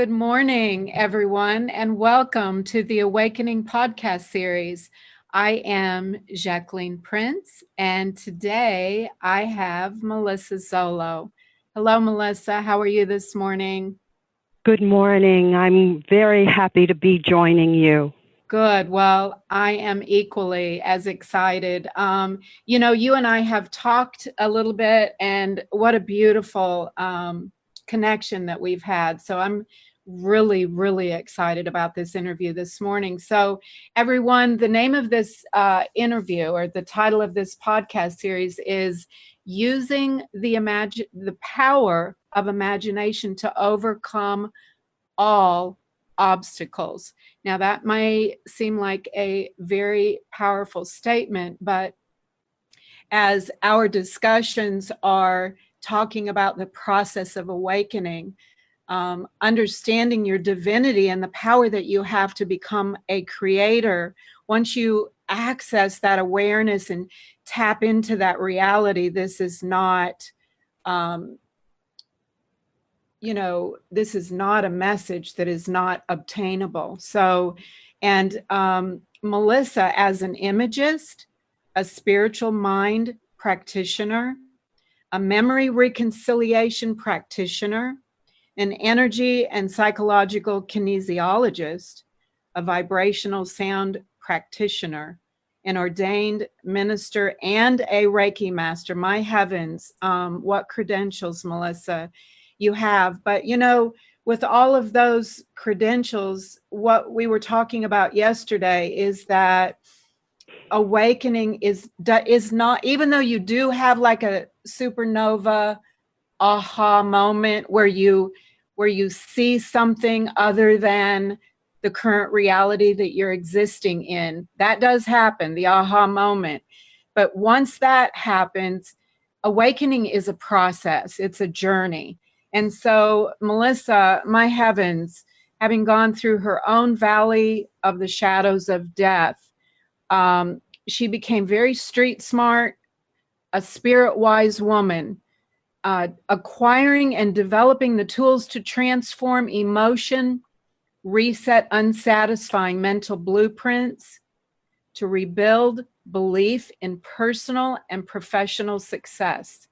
Good morning, everyone, and welcome to the Awakening podcast series. I am Jacqueline Prince, and today I have Melissa Zollo. Hello, Melissa. How are you this morning? Good morning. I'm very happy to be joining you. Good. Well, I am equally as excited. You and I have talked a little bit, and what a beautiful connection that we've had. So I'm really, really excited about this interview this morning. So, everyone, the name of this interview or the title of this podcast series is Using the Power of Imagination to Overcome All Obstacles. Now, that may seem like a very powerful statement, but as our discussions are talking about the process of awakening, understanding your divinity and the power that you have to become a creator, once you access that awareness and tap into that reality, this is not this is not a message that is not obtainable. So, and Melissa, as an imagist, a spiritual mind practitioner, a memory reconciliation practitioner, an energy and psychological kinesiologist, a vibrational sound practitioner, an ordained minister, and a Reiki master. My heavens, what credentials, Melissa, you have. But, with all of those credentials, what we were talking about yesterday is that awakening is not, even though you do have like a supernova aha moment where you see something other than the current reality that you're existing in. That does happen, the aha moment. But once that happens, awakening is a process, it's a journey. And so, Melissa, my heavens, having gone through her own valley of the shadows of death, she became very street smart, a spirit-wise woman, acquiring and developing the tools to transform emotion, reset unsatisfying mental blueprints, to rebuild belief in personal and professional success,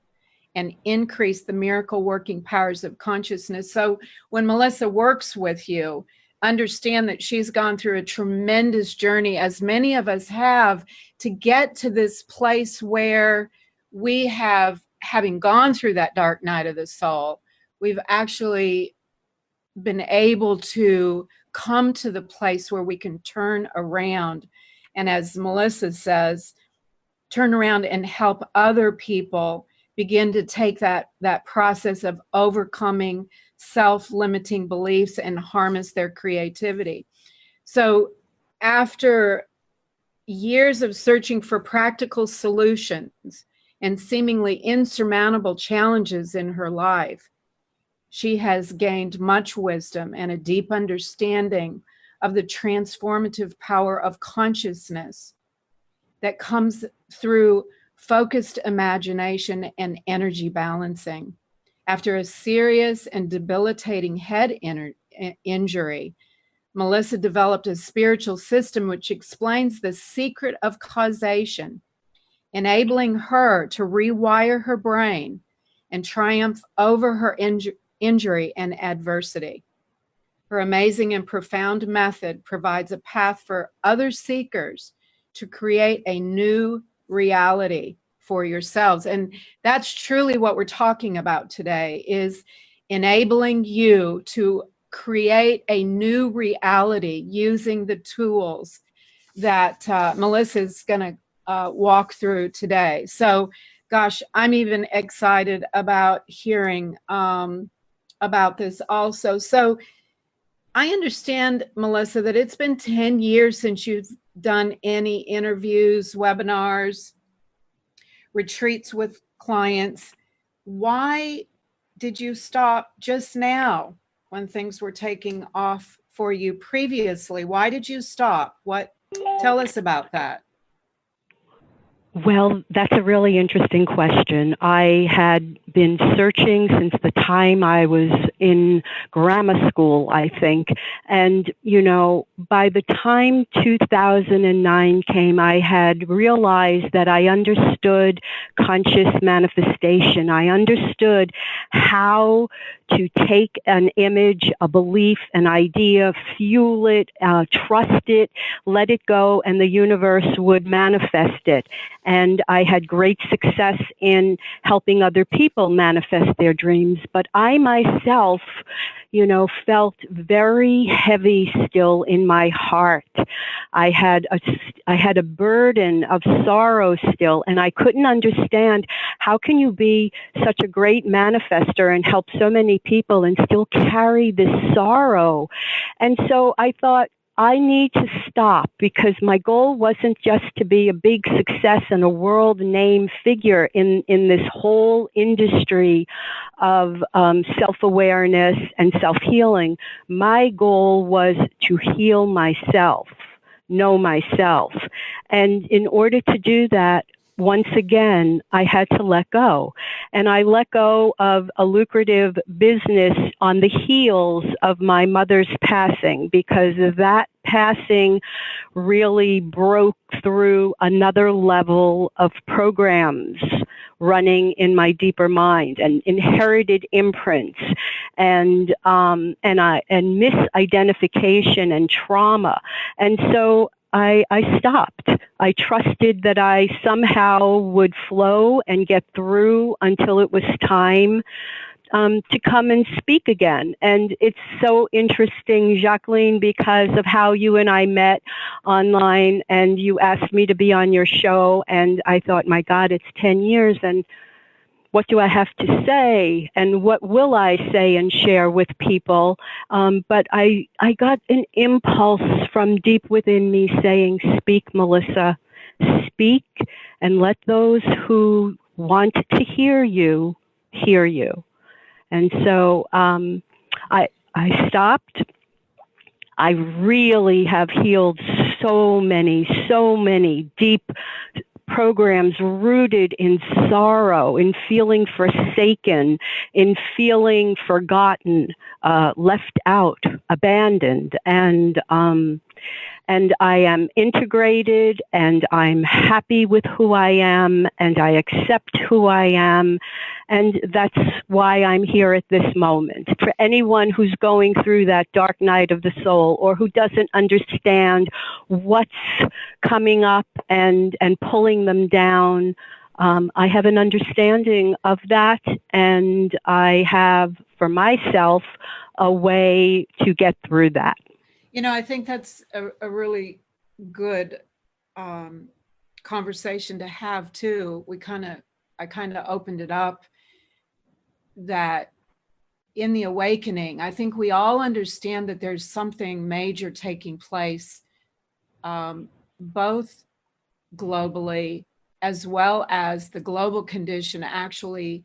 and increase the miracle working powers of consciousness. So when Melissa works with you, understand that she's gone through a tremendous journey, as many of us have, to get to this place where we have, having gone through that dark night of the soul, we've actually been able to come to the place where we can turn around. And as Melissa says, turn around and help other people begin to take that process of overcoming self-limiting beliefs and harness their creativity. So after years of searching for practical solutions and seemingly insurmountable challenges in her life, she has gained much wisdom and a deep understanding of the transformative power of consciousness that comes through focused imagination and energy balancing. After a serious and debilitating head injury, Melissa developed a spiritual system which explains the secret of causation, enabling her to rewire her brain and triumph over her injury and adversity. Her amazing and profound method provides a path for other seekers to create a new reality for yourselves. And that's truly what we're talking about today, is enabling you to create a new reality using the tools that Melissa is going to walk through today. So, gosh, I'm even excited about hearing about this also. So I understand, Melissa, that it's been 10 years since you've done any interviews, webinars, retreats with clients. Why did you stop just now when things were taking off for you previously? Why did you stop? Tell us about that. Well, that's a really interesting question. I had been searching since the time I was in grammar school, I think. And, by the time 2009 came, I had realized that I understood conscious manifestation. I understood how to take an image, a belief, an idea, fuel it, trust it, let it go, and the universe would manifest it. And I had great success in helping other people manifest their dreams. But I myself, felt very heavy still in my heart. I had a burden of sorrow still, and I couldn't understand how can you be such a great manifester and help so many people and still carry this sorrow. And so I thought, I need to stop, because my goal wasn't just to be a big success and a world name figure in this whole industry of self-awareness and self-healing. My goal was to heal myself, know myself. And in order to do that, once again, I had to let go. And I let go of a lucrative business on the heels of my mother's passing, because that passing really broke through another level of programs running in my deeper mind, and inherited imprints, and misidentification and trauma. And so I stopped. I trusted that I somehow would flow and get through until it was time to come and speak again. And it's so interesting, Jacqueline, because of how you and I met online, and you asked me to be on your show, and I thought, my God, it's 10 years, and what do I have to say, and what will I say and share with people? But I got an impulse from deep within me saying, speak, Melissa, speak, and let those who want to hear you hear you. And so I stopped. I really have healed so many deep programs rooted in sorrow, in feeling forsaken, in feeling forgotten, left out, abandoned, and I am integrated, and I'm happy with who I am, and I accept who I am, and that's why I'm here at this moment. For anyone who's going through that dark night of the soul, or who doesn't understand what's coming up and pulling them down, I have an understanding of that, and I have, for myself, a way to get through that. I think that's a really good conversation to have too. I kind of opened it up that in the awakening, I think we all understand that there's something major taking place, both globally, as well as the global condition actually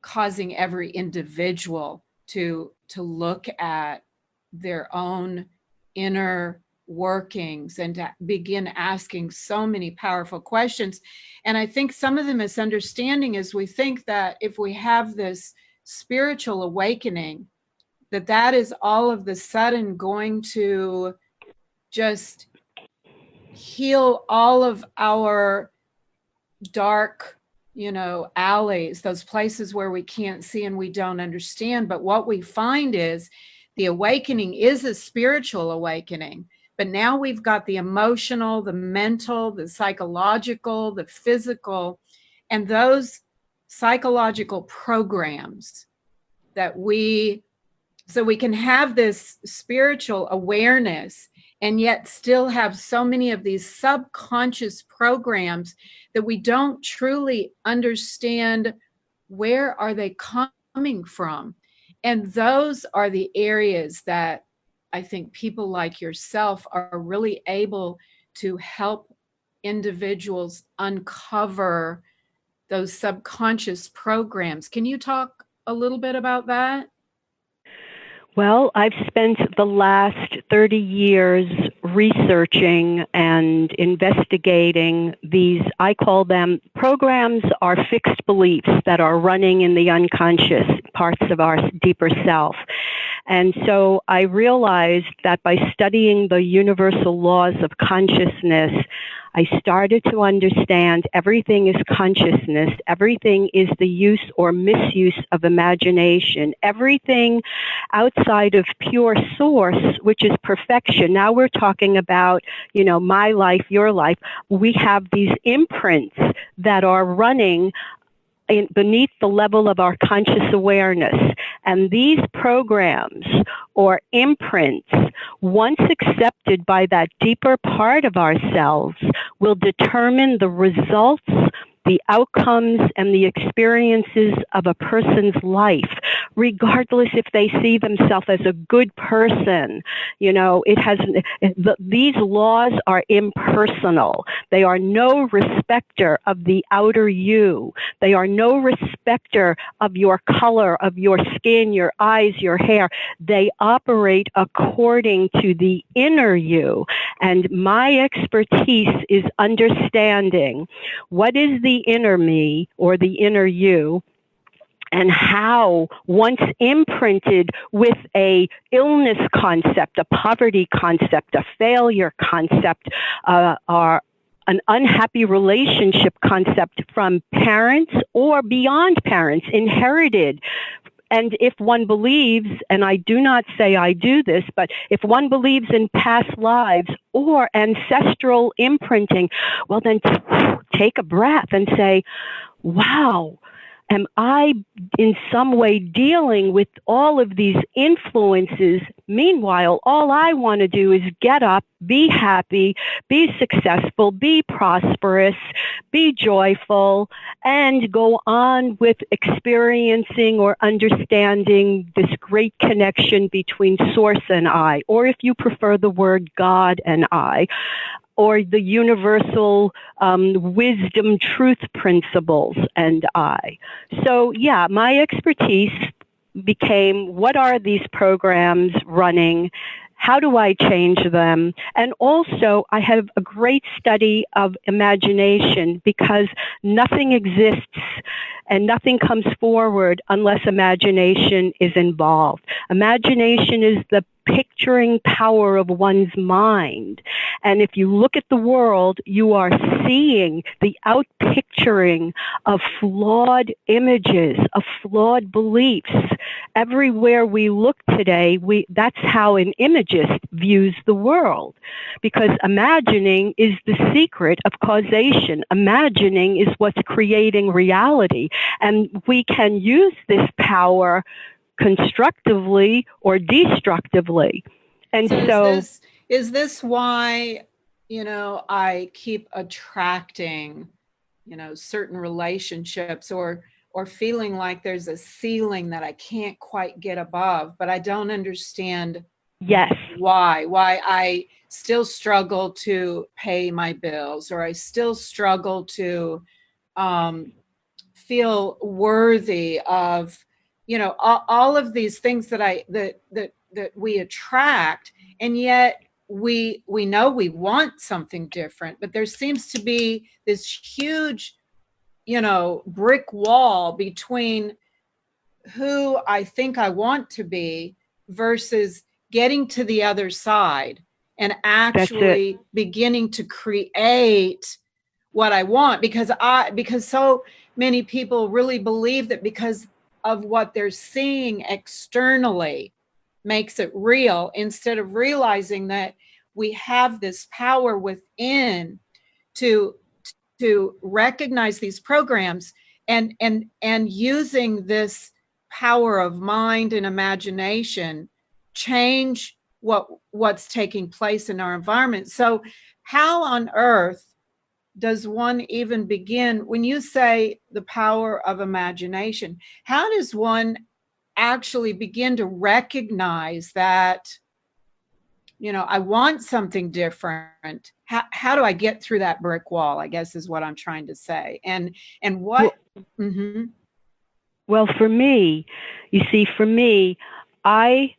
causing every individual to look at their own inner workings and to begin asking so many powerful questions. And I think some of the misunderstanding is we think that if we have this spiritual awakening, that is all of the sudden going to just heal all of our dark, alleys, those places where we can't see and we don't understand. But what we find is the awakening is a spiritual awakening, but now we've got the emotional, the mental, the psychological, the physical, and those psychological programs so we can have this spiritual awareness and yet still have so many of these subconscious programs that we don't truly understand where are they coming from. And those are the areas that I think people like yourself are really able to help individuals uncover those subconscious programs. Can you talk a little bit about that? Well, I've spent the last 30 years researching and investigating these, I call them programs, are fixed beliefs that are running in the unconscious parts of our deeper self. And so I realized that by studying the universal laws of consciousness, I started to understand everything is consciousness. Everything is the use or misuse of imagination. Everything outside of pure source, which is perfection. Now we're talking about, my life, your life. We have these imprints that are running beneath the level of our conscious awareness. And these programs or imprints, once accepted by that deeper part of ourselves, will determine the results, the outcomes, and the experiences of a person's life, regardless if they see themselves as a good person. These laws are impersonal. They are no respecter of the outer you. They are no respecter of your color, of your skin, your eyes, your hair. They operate according to the inner you. And my expertise is understanding what is the inner me or the inner you, and how, once imprinted with a illness concept, a poverty concept, a failure concept, or an unhappy relationship concept from parents or beyond parents, inherited. And if one believes, and I do not say I do this, but if one believes in past lives or ancestral imprinting, well, then take a breath and say, wow, am I in some way dealing with all of these influences? Meanwhile, all I want to do is get up, be happy, be successful, be prosperous, be joyful, and go on with experiencing or understanding this great connection between Source and I, or if you prefer the word God and I, or the universal wisdom truth principles and I. So yeah, my expertise became, what are these programs running? How do I change them? And also, I have a great study of imagination, because nothing exists and nothing comes forward unless imagination is involved. Imagination is the picturing power of one's mind. And if you look at the world, you are seeing the outpicturing of flawed images, of flawed beliefs. Everywhere we look today, that's how an imagist views the world. Because imagining is the secret of causation. Imagining is what's creating reality. And we can use this power constructively or destructively. And so is this why, I keep attracting, certain relationships, or feeling like there's a ceiling that I can't quite get above, but I don't understand why I still struggle to pay my bills, or I still struggle to feel worthy of, all of these things that we attract, and yet we know we want something different, but there seems to be this huge, brick wall between who I think I want to be versus getting to the other side and actually beginning to create what I want, because so many people really believe that because of what they're seeing externally makes it real, instead of realizing that we have this power within to recognize these programs and using this power of mind and imagination change what's taking place in our environment. So how on earth does one even begin, when you say the power of imagination, how does one actually begin to recognize that, I want something different? How do I get through that brick wall, I guess is what I'm trying to say. And what? Well, for me, I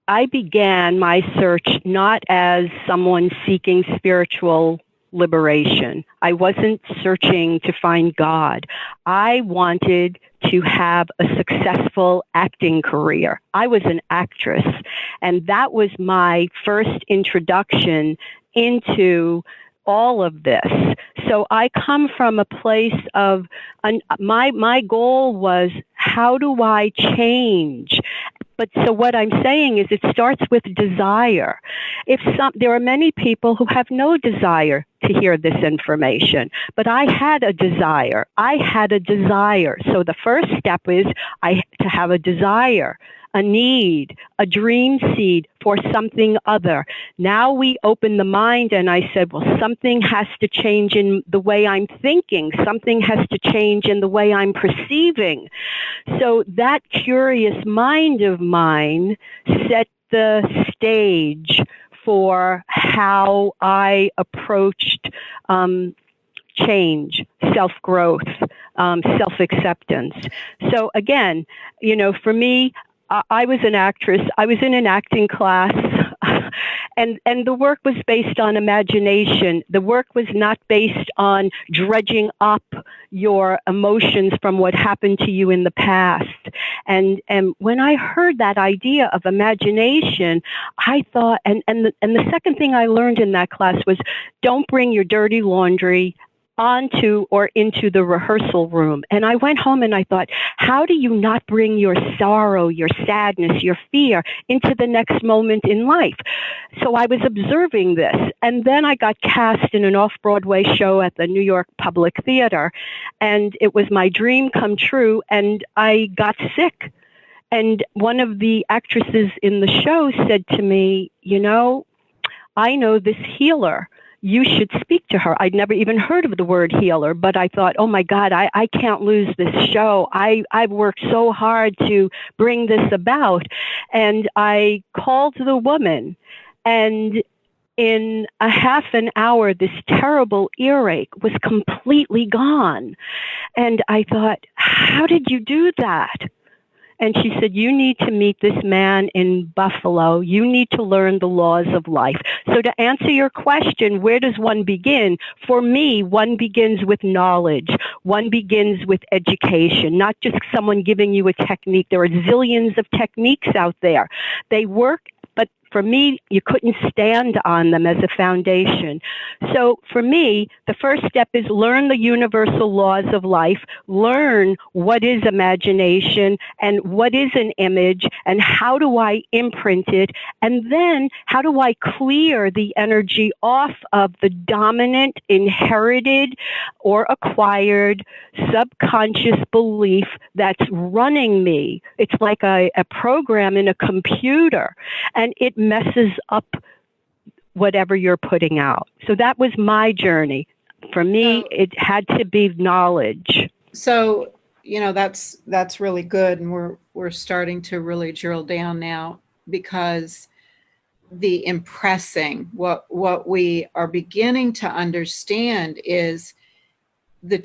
I began my search not as someone seeking spiritual liberation. I wasn't searching to find God. I wanted to have a successful acting career. I was an actress, and that was my first introduction into all of this. So I come from a place of, my goal was, how do I change? But so what I'm saying is it starts with desire. There are many people who have no desire to hear this information, but I had a desire. So the first step is to have a desire, a need, a dream seed for something other. Now we open the mind, and I said, well, something has to change in the way I'm thinking. Something has to change in the way I'm perceiving. So that curious mind of mine set the stage for how I approached change, self-growth, self-acceptance. So again, for me, I was an actress. I was in an acting class, and the work was based on imagination. The work was not based on dredging up your emotions from what happened to you in the past. And when I heard that idea of imagination, I thought, and the second thing I learned in that class was, don't bring your dirty laundry onto or into the rehearsal room. And I went home and I thought, how do you not bring your sorrow, your sadness, your fear into the next moment in life? So I was observing this. And then I got cast in an off-Broadway show at the New York Public Theater. And it was my dream come true. And I got sick. And one of the actresses in the show said to me, I know this healer. You should speak to her. I'd never even heard of the word healer, but I thought, oh my God, I can't lose this show. I've worked so hard to bring this about. And I called the woman, and in a half an hour, this terrible earache was completely gone. And I thought, how did you do that? And she said, you need to meet this man in Buffalo. You need to learn the laws of life. So to answer your question, where does one begin? For me, one begins with knowledge. One begins with education, not just someone giving you a technique. There are zillions of techniques out there. They work, but for me, you couldn't stand on them as a foundation. So for me, the first step is learn the universal laws of life, learn what is imagination and what is an image and how do I imprint it, and then how do I clear the energy off of the dominant, inherited, or acquired subconscious belief that's running me. It's like a program in a computer, and it messes up whatever you're putting out. So that was my journey. For me, it had to be knowledge. So, that's really good. And we're starting to really drill down now, because the impressing, what we are beginning to understand is the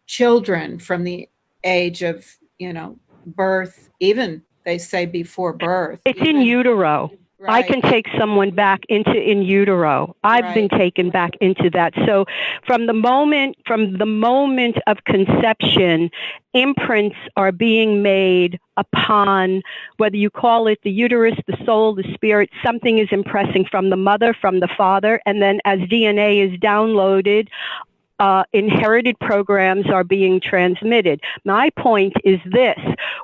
children from the age of, birth, even they say before birth. It's in utero. Right. I can take someone back into in utero. I've been taken back into that. So from the moment of conception, imprints are being made upon, whether you call it the uterus, the soul, the spirit, something is impressing from the mother, from the father, and then as DNA is downloaded, inherited programs are being transmitted. My point is this: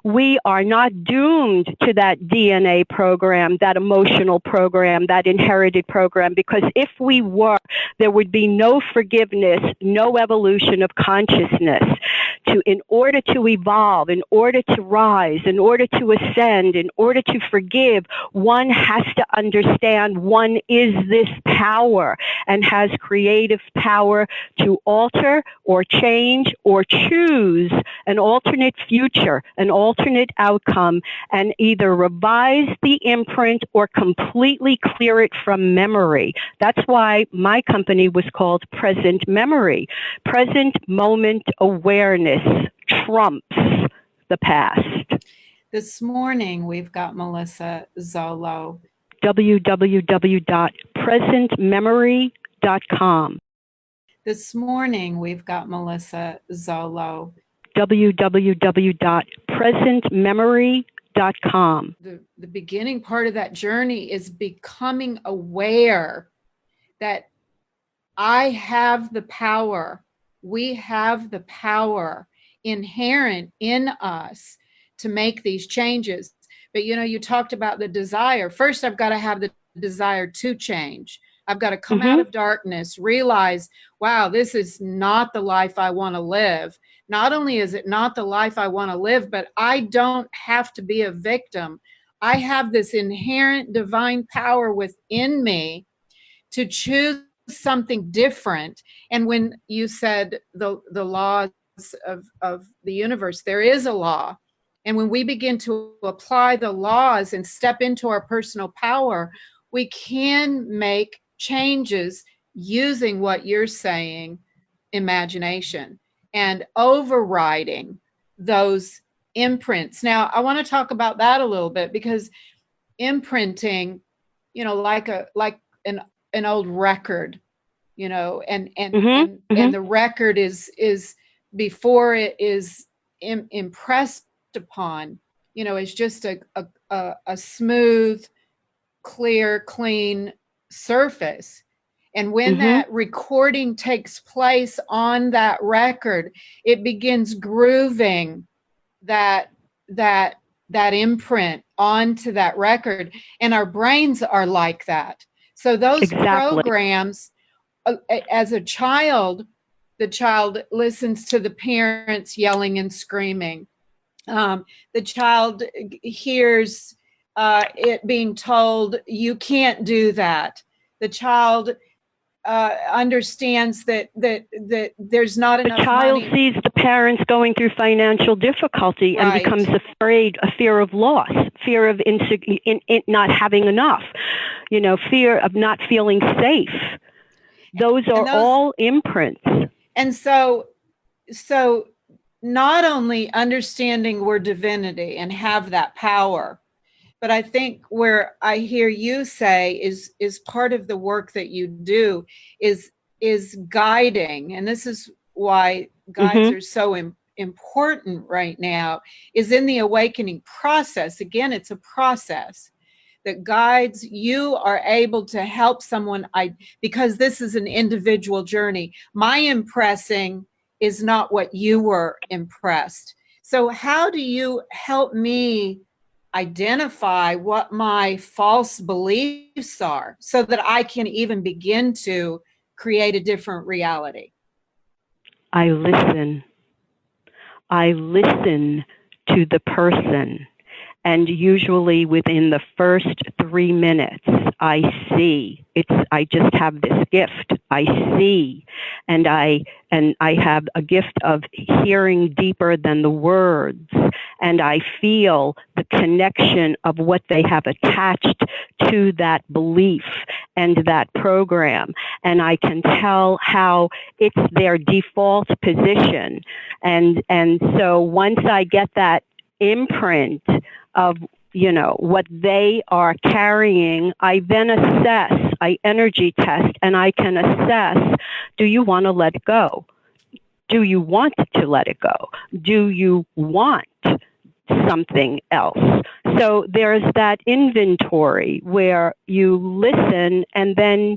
we are not doomed to that DNA program, that emotional program, that inherited program, because if we were, there would be no forgiveness, no evolution of consciousness. In order to evolve, in order to rise, in order to ascend, in order to forgive, one has to understand one is this power and has creative power to alter or change or choose an alternate future, an alternate outcome, and either revise the imprint or completely clear it from memory. That's why my company was called Present Memory. Present moment awareness trumps the past. This morning, we've got Melissa Zollo. www.presentmemory.com. This morning, we've got Melissa Zollo. www.presentmemory.com. The beginning part of that journey is becoming aware that I have the power. We have the power inherent in us to make these changes. But you talked about the desire. First, I've got to have the desire to change. I've got to come out of darkness, realize, wow, this is not the life I want to live. Not only is it not the life I want to live, but I don't have to be a victim. I have this inherent divine power within me to choose something different. And when you said the laws of the universe, there is a law. And when we begin to apply the laws and step into our personal power, we can make changes using what you're saying, imagination, and overriding those imprints. Now, I want to talk about that a little bit, because imprinting, like an old record, and the record is before it is impressed upon, is just a smooth, clear, clean surface. And when that recording takes place on that record, it begins grooving that imprint onto that record. And our brains are like that. So those programs, as a child, the child listens to the parents yelling and screaming. The child hears it being told, you can't do that. The child understands that there's not enough money. The child sees the parents going through financial difficulty and becomes afraid, a fear of loss, fear of not having enough, fear of not feeling safe. Those are all imprints. And so not only understanding we're divinity and have that power, but I think where I hear you say is part of the work that you do is guiding. And this is why guides are so important right now, is in the awakening process. Again, it's a process that guides. You are able to help someone, because this is an individual journey. My impressing is not what you were impressed. So how do you help me identify what my false beliefs are so that I can even begin to create a different reality? I listen. I listen to the person. And usually within the first 3 minutes, I see. I just have this gift. I see, and I have a gift of hearing deeper than the words, and I feel the connection of what they have attached to that belief and that program, and I can tell how it's their default position, and so once I get that imprint of what they are carrying, I then assess, I energy test, and I can assess, do you want to let it go? Do you want to let it go? Do you want something else? So there's that inventory where you listen, and then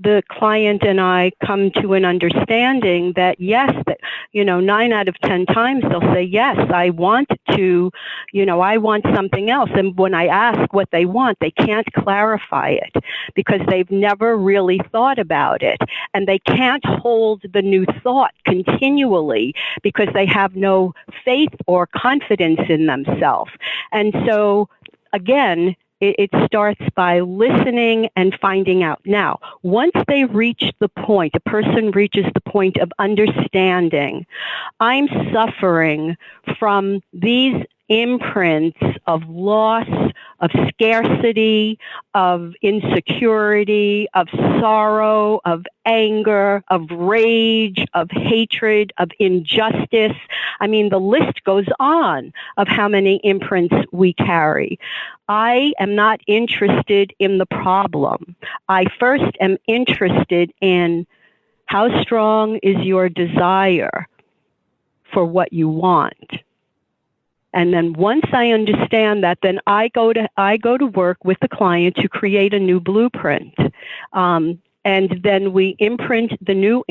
the client and I come to an understanding that yes, that 9 out of 10 times they'll say, yes, I want to, I want something else. And when I ask what they want, they can't clarify it because they've never really thought about it. And they can't hold the new thought continually because they have no faith or confidence in themselves. And so again, it starts by listening and finding out. Now, once they reach the point, a person reaches the point of understanding, I'm suffering from these imprints of loss, of scarcity, of insecurity, of sorrow, of anger, of rage, of hatred, of injustice. I mean, the list goes on of how many imprints we carry. I am not interested in the problem. I first am interested in how strong is your desire for what you want. And then once I understand that, then I go to work with the client to create a new blueprint. And then we imprint the new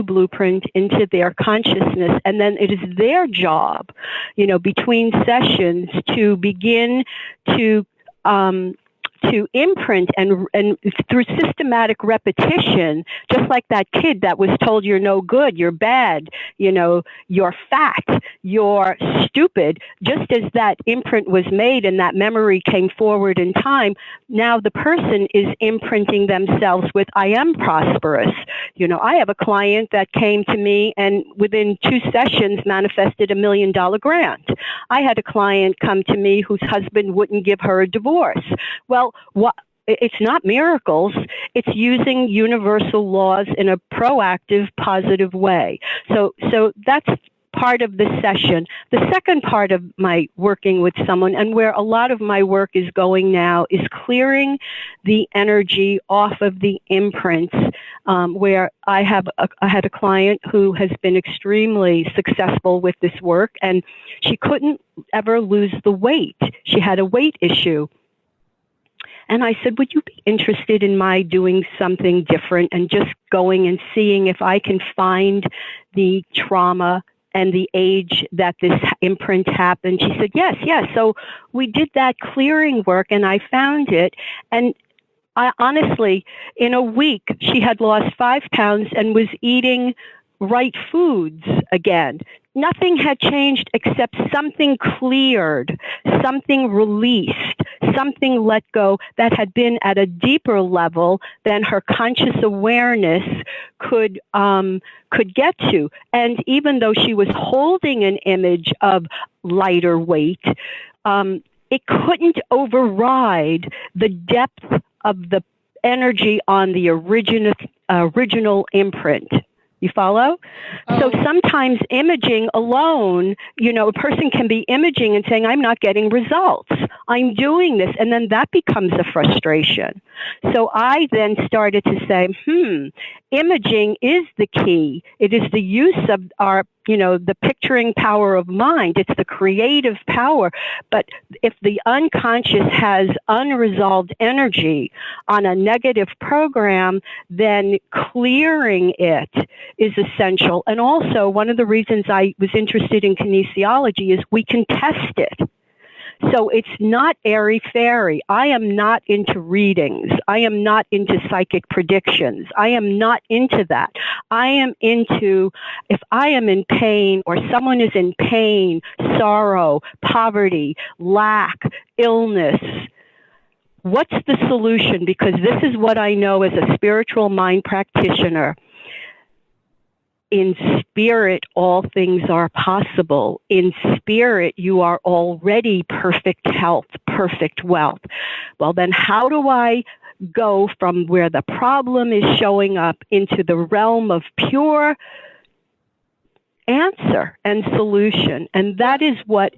blueprint into their consciousness. And then it is their job, between sessions to begin to imprint and through systematic repetition, just like that kid that was told you're no good, you're bad, you're fat, you're stupid, just as that imprint was made and that memory came forward in time, now the person is imprinting themselves with, I am prosperous. I have a client that came to me and within 2 sessions manifested $1 million grant. I had a client come to me whose husband wouldn't give her a divorce. Well, it's not miracles. It's using universal laws in a proactive, positive way. So that's part of the session. The second part of my working with someone, and where a lot of my work is going now, is clearing the energy off of the imprints, where I had a client who has been extremely successful with this work, and she couldn't ever lose the weight. She had a weight issue. And I said, would you be interested in my doing something different and just going and seeing if I can find the trauma and the age that this imprint happened? She said, yes. So we did that clearing work and I found it. And I honestly, in a week, she had lost 5 pounds and was eating right foods again. Nothing had changed except something cleared, something released, something let go that had been at a deeper level than her conscious awareness could get to. And even though she was holding an image of lighter weight, it couldn't override the depth of the energy on the original imprint. You follow? Oh. So sometimes imaging alone, a person can be imaging and saying, I'm not getting results. I'm doing this. And then that becomes a frustration. So I then started to say, imaging is the key. It is the use of our, the picturing power of mind. It's the creative power. But if the unconscious has unresolved energy on a negative program, then clearing it is essential. And also, one of the reasons I was interested in kinesiology is we can test it. So it's not airy-fairy. I am not into readings. I am not into psychic predictions. I am not into that. I am into, if I am in pain or someone is in pain, sorrow, poverty, lack, illness, what's the solution? Because this is what I know as a spiritual mind practitioner. In spirit, all things are possible. In spirit, you are already perfect health, perfect wealth. Well, then how do I go from where the problem is showing up into the realm of pure answer and solution? And that is what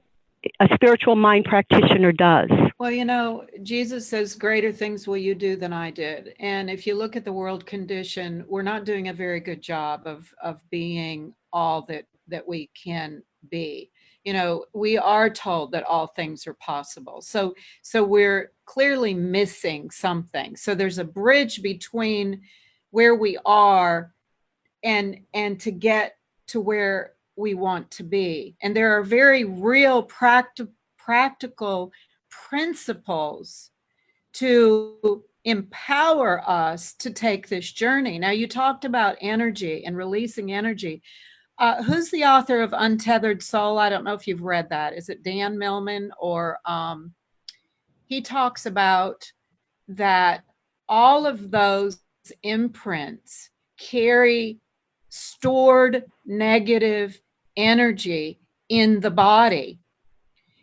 a spiritual mind practitioner does. Well, Jesus says, greater things will you do than I did. And if you look at the world condition, we're not doing a very good job of being all that we can be. We are told that all things are possible. So we're clearly missing something. So there's a bridge between where we are and to get to where we want to be. And there are very real practical principles to empower us to take this journey. Now, you talked about energy and releasing energy. Who's the author of Untethered Soul? I don't know if you've read that. Is it Dan Millman? Or he talks about that all of those imprints carry stored negative energy in the body.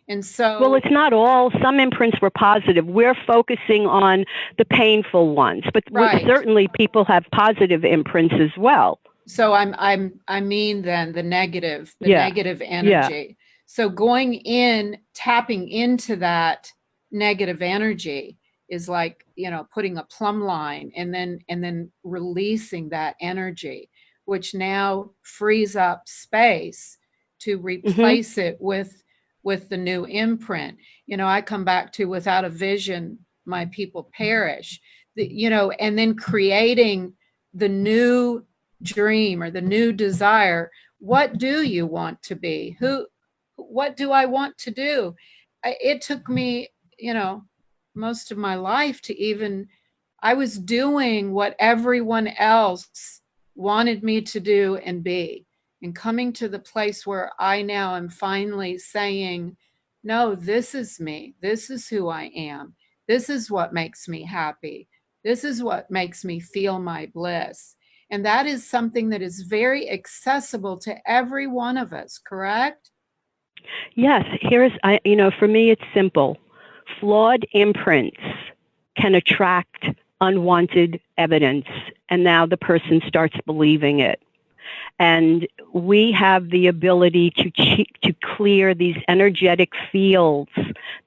And so, well, it's not all. Some imprints were positive. We're focusing on the painful ones, but right. certainly people have positive imprints as well. So I mean then the negative Yeah. energy. Yeah. So going in, tapping into that negative energy is like, putting a plumb line and then releasing that energy, which now frees up space to replace it with the new imprint. I come back to without a vision, my people perish. And then creating the new dream or the new desire. What do you want to be? What do I want to do? It took me, most of my life to even, I was doing what everyone else wanted me to do and be, and coming to the place where I now am finally saying, no, this is me. This is who I am. This is what makes me happy. This is what makes me feel my bliss. And that is something that is very accessible to every one of us, correct? Yes. For me, it's simple. Flawed imprints can attract unwanted evidence, and now the person starts believing it. And we have the ability to clear these energetic fields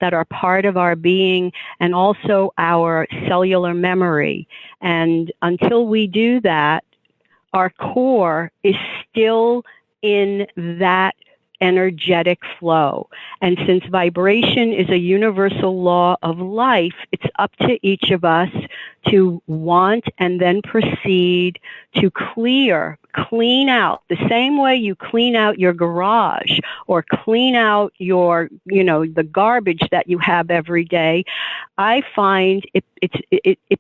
that are part of our being and also our cellular memory. And until we do that, our core is still in that energetic flow. And since vibration is a universal law of life, it's up to each of us to want and then proceed to clean out the same way you clean out your garage or clean out your, the garbage that you have every day. I find it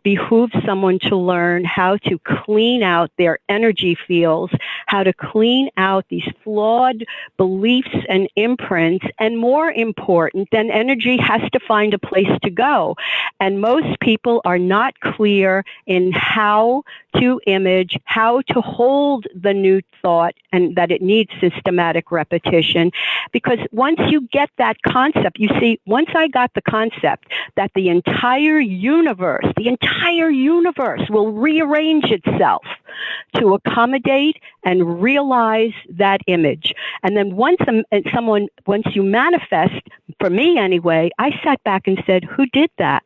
behooves someone to learn how to clean out their energy fields, how to clean out these flawed beliefs and imprints, and more important, then energy has to find a place to go. And most people are not clear in how to image, how to hold the new thought, and that it needs systematic repetition. Because once you get that concept, you see, once I got the concept that the entire universe will rearrange itself to accommodate and realize that image. And then once you manifest, for me anyway, I sat back and said, who did that?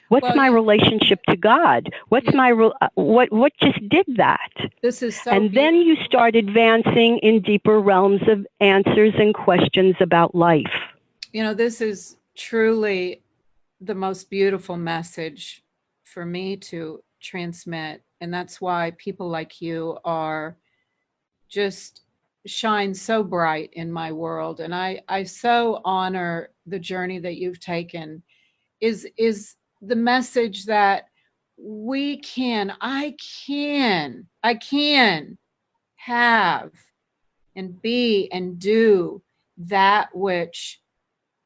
What's my relationship to God? What's what just did that? This is so and then you start advancing in deeper realms of answers and questions about life. This is truly the most beautiful message for me to transmit. And that's why people like you are just shine so bright in my world. And I so honor the journey that you've taken is the message that I can have and be and do that which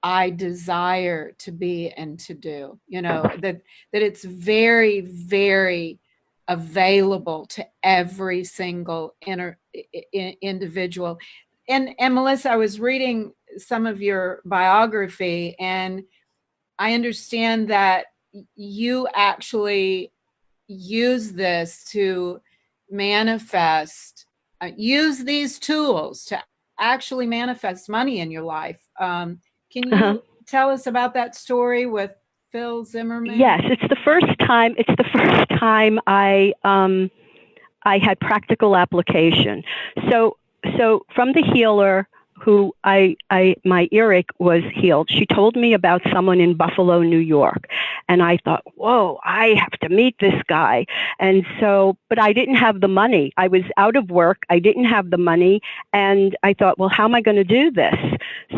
I desire to be and to do, that it's very, very available to every single individual. And Melissa, I was reading some of your biography, and I understand that you actually use this to manifest, use these tools to actually manifest money in your life. Can you tell us about that story with Phil Zimmerman? Yes, it's the first time I had practical application. So from the healer who my earache was healed, she told me about someone in Buffalo, New York. And I thought, whoa, I have to meet this guy. And so, but I didn't have the money. I was out of work. I didn't have the money. And I thought, well, how am I going to do this?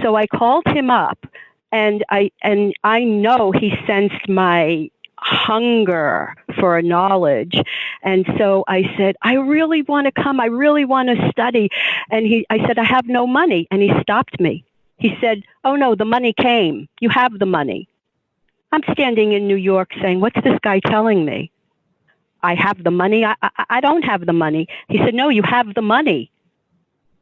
So I called him up, and I know he sensed my hunger for knowledge. And so I said, I really want to come. I really want to study. And I said, I have no money. And he stopped me. He said, oh no, the money came. You have the money. I'm standing in New York saying, what's this guy telling me? I have the money. I don't have the money. He said, no, you have the money.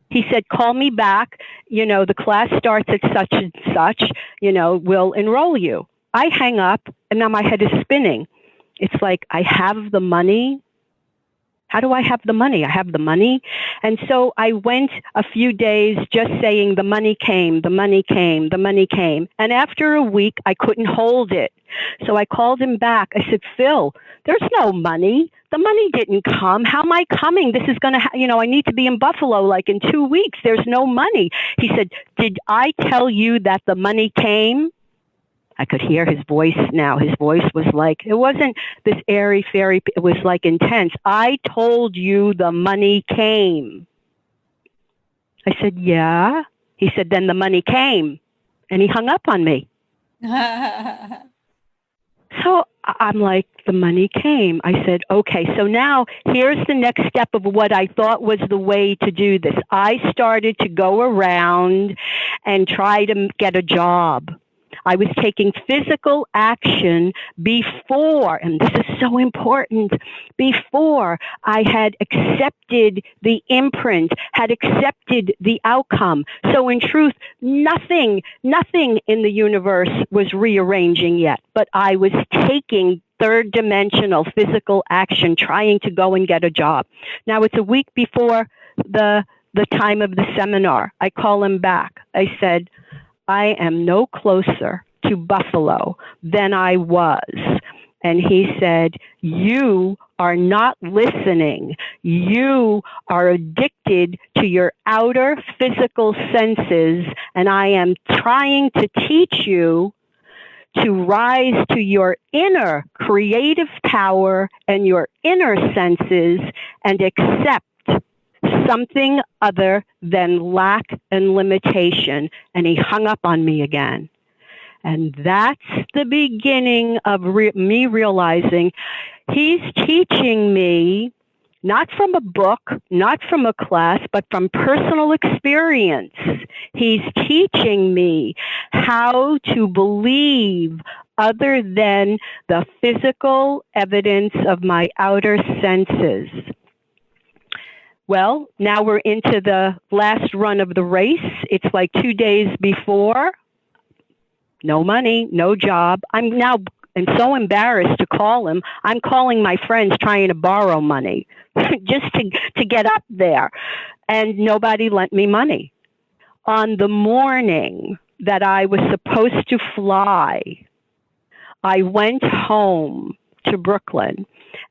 He said, call me back. The class starts at such and such, we'll enroll you. I hang up and now my head is spinning. It's like, I have the money. How do I have the money? I have the money. And so I went a few days just saying the money came, the money came, the money came. And after a week, I couldn't hold it. So I called him back. I said, Phil, there's no money. The money didn't come. How am I coming? This is going to, I need to be in Buffalo like in 2 weeks. There's no money. He said, did I tell you that the money came? I could hear his voice now. His voice was like, it wasn't this airy fairy, it was like intense. I told you the money came. I said, yeah. He said, then the money came. And he hung up on me. So I'm like, the money came. I said, okay, so now here's the next step of what I thought was the way to do this. I started to go around and try to get a job. I was taking physical action before, and this is so important, before I had accepted the imprint, had accepted the outcome. So in truth, nothing in the universe was rearranging yet, but I was taking third dimensional physical action, trying to go and get a job. Now it's a week before the time of the seminar. I call him back. I said, I am no closer to Buffalo than I was. And he said, you are not listening. You are addicted to your outer physical senses, and I am trying to teach you to rise to your inner creative power and your inner senses and accept something other than lack and limitation. And he hung up on me again. And that's the beginning of me realizing he's teaching me, not from a book, not from a class, but from personal experience. He's teaching me how to believe other than the physical evidence of my outer senses. Well, now we're into the last run of the race. It's like 2 days before. No money, no job. I'm so embarrassed to call him. I'm calling my friends trying to borrow money just to get up there. And nobody lent me money. On the morning that I was supposed to fly, I went home to Brooklyn.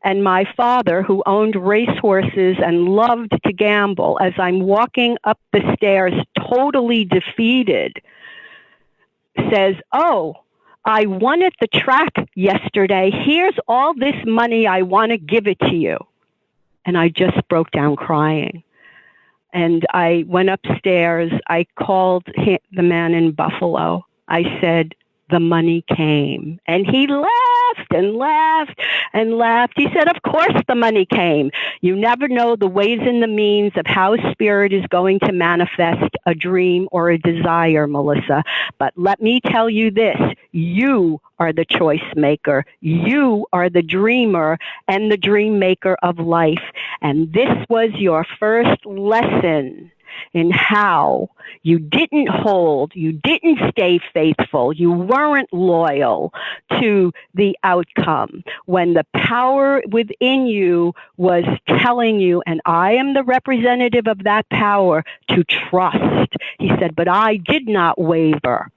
And my father, who owned racehorses and loved to gamble, as I'm walking up the stairs totally defeated, says, oh, I won at the track yesterday. Here's all this money. I want to give it to you. And I just broke down crying. And I went upstairs. I called the man in Buffalo. I said, the money came. And he laughed and laughed and laughed. He said, of course the money came. You never know the ways and the means of how spirit is going to manifest a dream or a desire, Melissa. But let me tell you this, you are the choice maker. You are the dreamer and the dream maker of life. And this was your first lesson in how you didn't hold, you didn't stay faithful, you weren't loyal to the outcome when the power within you was telling you, and I am the representative of that power, to trust. He said, but I did not waver.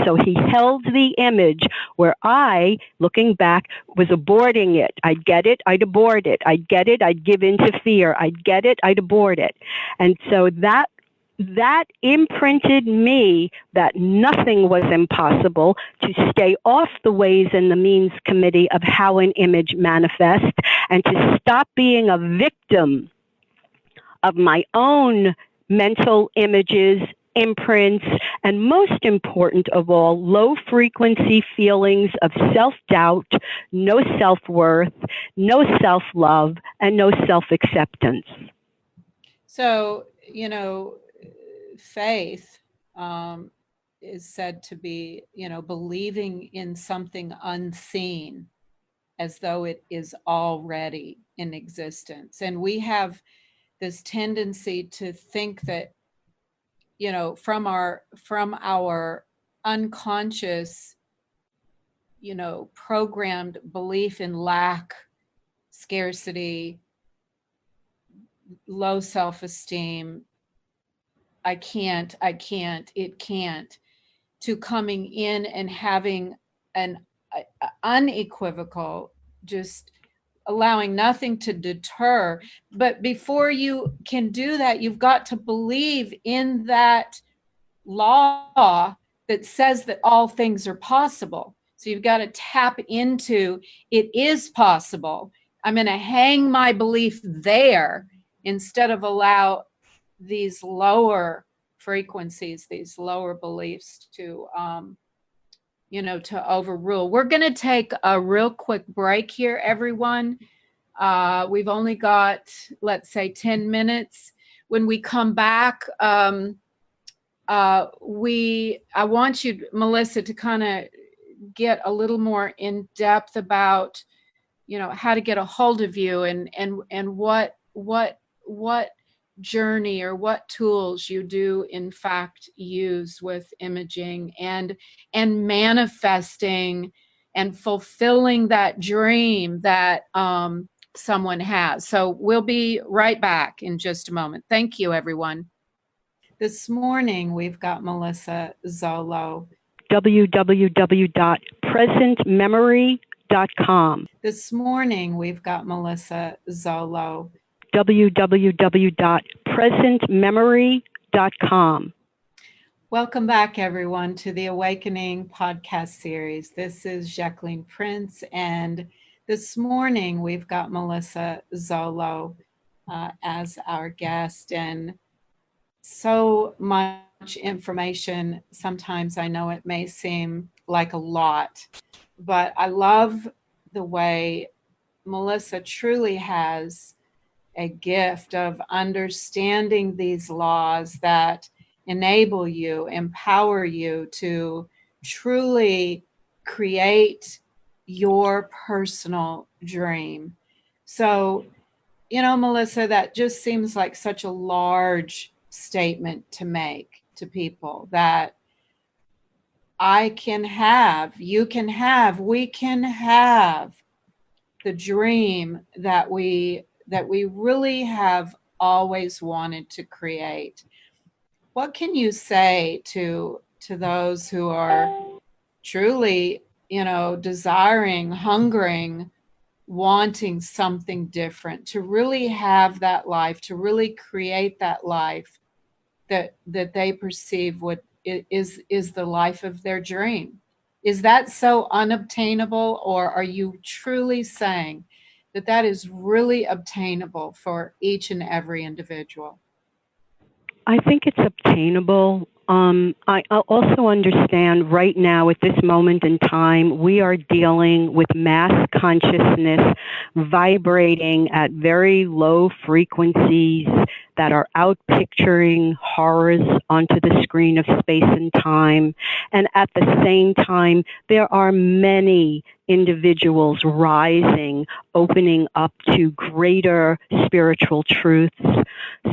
So he held the image where I, looking back, was aborting it. I'd get it, I'd abort it. I'd get it, I'd give in to fear. I'd get it, I'd abort it. And so that imprinted me that nothing was impossible, to stay off the Ways and the Means Committee of how an image manifests, and to stop being a victim of my own mental images, imprints, and most important of all, low frequency feelings of self-doubt, no self-worth, no self-love, and no self-acceptance. So, faith is said to be, believing in something unseen as though it is already in existence. And we have this tendency to think that from our unconscious, programmed belief in lack, scarcity, low self-esteem, I can't, it can't, to coming in and having an unequivocal, just allowing nothing to deter. But before you can do that, you've got to believe in that law that says that all things are possible. So you've got to tap into it is possible. I'm going to hang my belief there instead of allow these lower frequencies, these lower beliefs to to overrule. We're going to take a real quick break here, everyone. We've only got, let's say, 10 minutes. When we come back, I want you, Melissa, to kind of get a little more in depth about, how to get a hold of you and what journey or what tools you do in fact use with imaging and manifesting and fulfilling that dream that someone has. So we'll be right back in just a moment. Thank you, everyone. This morning, we've got Melissa Zollo. www.presentmemory.com. This morning, we've got Melissa Zollo. www.presentmemory.com. Welcome back, everyone, to the Awakening podcast series. This is Jacqueline Prince, and this morning we've got Melissa Zollo as our guest, and so much information. Sometimes I know it may seem like a lot, but I love the way Melissa truly has a gift of understanding these laws that enable you, empower you to truly create your personal dream. So, Melissa, that just seems like such a large statement to make to people, that I can have, you can have, we can have the dream that we really have always wanted to create. What can you say to those who are truly, desiring, hungering, wanting something different, to really have that life, to really create that life that they perceive what is the life of their dream? Is that so unobtainable, or are you truly saying that is really obtainable for each and every individual? I think it's obtainable. I also understand right now at this moment in time, we are dealing with mass consciousness vibrating at very low frequencies that are outpicturing horrors onto the screen of space and time. And at the same time, there are many individuals rising, opening up to greater spiritual truths.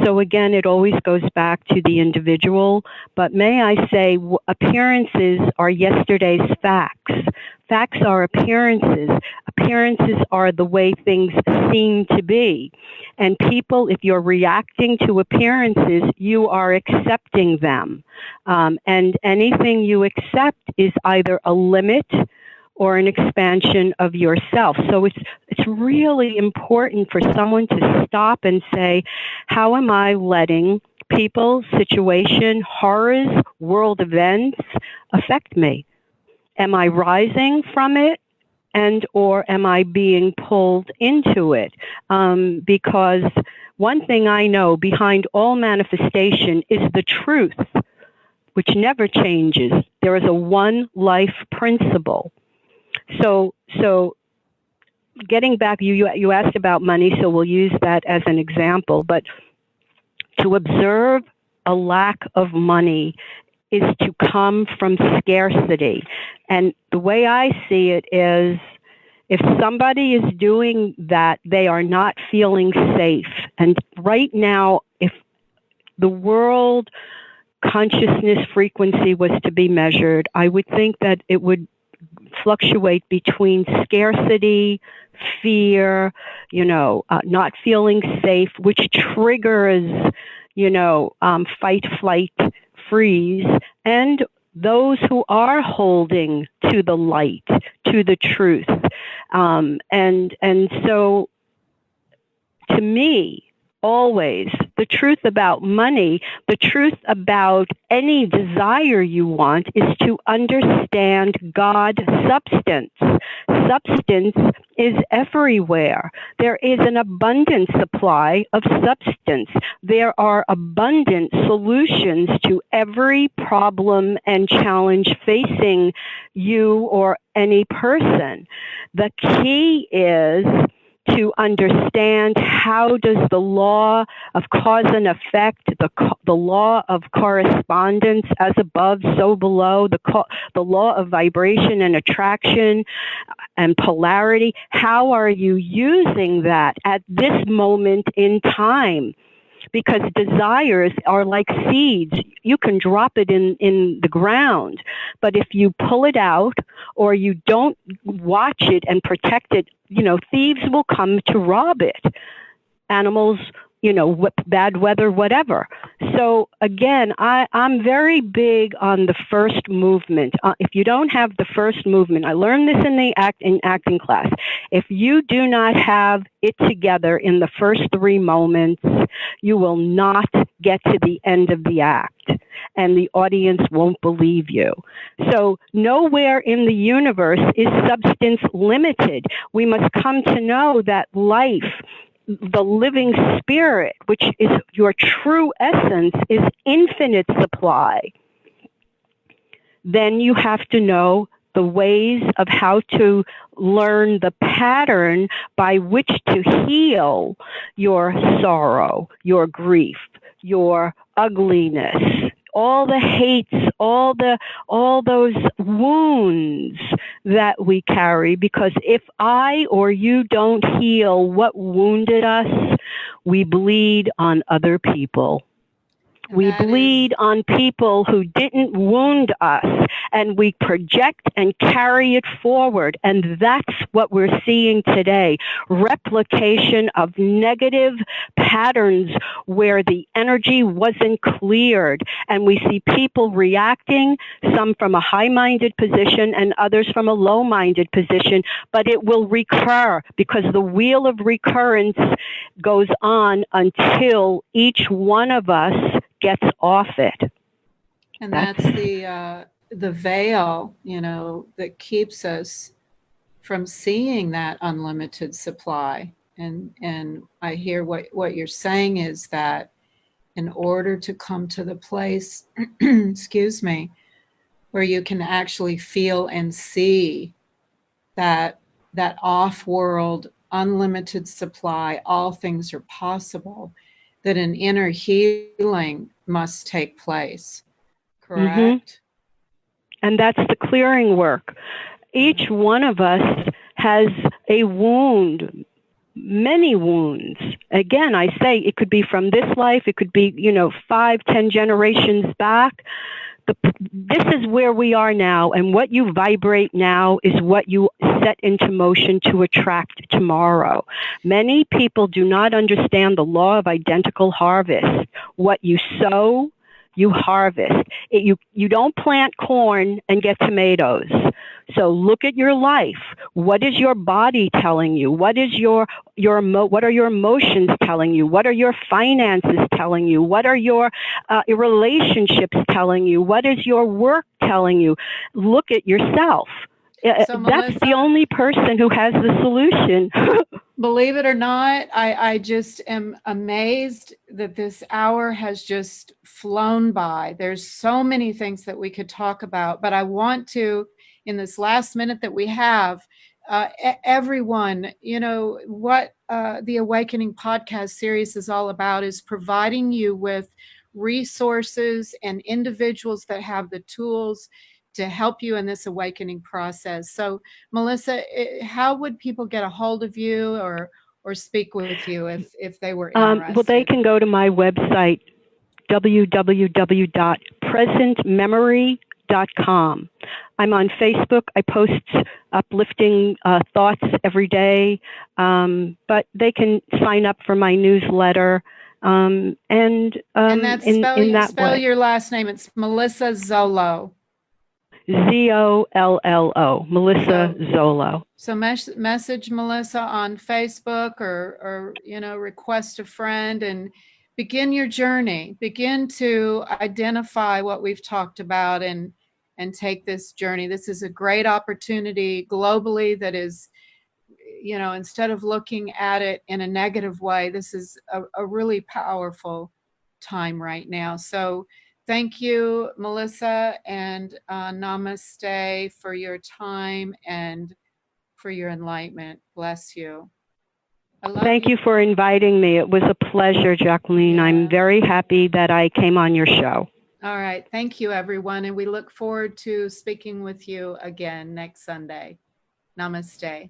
So again, it always goes back to the individual, but may I say, appearances are yesterday's facts. Facts are appearances. Appearances are the way things seem to be. And people, if you're reacting to appearances, you are accepting them. And anything you accept is either a limit or an expansion of yourself. So it's really important for someone to stop and say, how am I letting people, situation, horrors, world events affect me? Am I rising from it, and or am I being pulled into it? Because one thing I know, behind all manifestation is the truth, which never changes. There is a one life principle. So getting back, you asked about money, so we'll use that as an example. But to observe a lack of money is to come from scarcity. And the way I see it is, if somebody is doing that, they are not feeling safe. And right now, if the world consciousness frequency was to be measured, I would think that it would fluctuate between scarcity, fear, not feeling safe, which triggers, fight, flight, freeze, and those who are holding to the light, to the truth. And so to me, always, the truth about money, the truth about any desire you want is to understand God substance. Substance is everywhere. There is an abundant supply of substance. There are abundant solutions to every problem and challenge facing you or any person. The key is to understand how does the law of cause and effect, the law of correspondence, as above, so below, the law of vibration and attraction and polarity, how are you using that at this moment in time? Because desires are like seeds. You can drop it in the ground, but if you pull it out or you don't watch it and protect it, thieves will come to rob it. Animals, bad weather, whatever. So again, I'm very big on the first movement. If you don't have the first movement, I learned this in acting class. If you do not have it together in the first 3 moments, you will not get to the end of the act, and the audience won't believe you. So nowhere in the universe is substance limited. We must come to know that life, the living spirit, which is your true essence, is infinite supply. Then you have to know the ways of how to learn the pattern by which to heal your sorrow, your grief, your ugliness, all the hates, all those wounds that we carry. Because if I or you don't heal what wounded us, we bleed on other people. We bleed on people who didn't wound us, and we project and carry it forward. And that's what we're seeing today. Replication of negative patterns where the energy wasn't cleared. And we see people reacting, some from a high-minded position and others from a low-minded position. But it will recur because the wheel of recurrence goes on until each one of us gets off it. And that's the veil, that keeps us from seeing that unlimited supply. And I hear what you're saying is that in order to come to the place, excuse me, where you can actually feel and see that off-world unlimited supply, all things are possible, that an inner healing must take place. Correct? Mm-hmm. And that's the clearing work. Each one of us has a wound, many wounds. Again, I say it could be from this life, it could be, 5, 10 generations back. This is where we are now, and what you vibrate now is what you set into motion to attract tomorrow. Many people do not understand the law of identical harvest. What you sow, you harvest. You don't plant corn and get tomatoes. So look at your life. What is your body telling you? What is what are your emotions telling you? What are your finances telling you? What are your relationships telling you? What is your work telling you? Look at yourself. So, Melissa, that's the only person who has the solution. Believe it or not, I just am amazed that this hour has just flown by. There's so many things that we could talk about, but I want to, in this last minute that we have, everyone, what the Awakening podcast series is all about is providing you with resources and individuals that have the tools to help you in this awakening process. So, Melissa, how would people get a hold of you or speak with you if they were interested? Well, they can go to my website, www.presentmemory.com. I'm on Facebook. I post uplifting thoughts every day, but they can sign up for my newsletter. And that's spell way. your last name. It's Melissa Zollo. Zollo, Melissa Zollo. So message Melissa on Facebook or request a friend and begin your journey. Begin to identify what we've talked about and take this journey. This is a great opportunity globally that is, instead of looking at it in a negative way, this is a really powerful time right now. So thank you, Melissa, and namaste for your time and for your enlightenment. Bless you. Thank you for inviting me. It was a pleasure, Jacqueline. Yeah. I'm very happy that I came on your show. All right. Thank you, everyone. And we look forward to speaking with you again next Sunday. Namaste.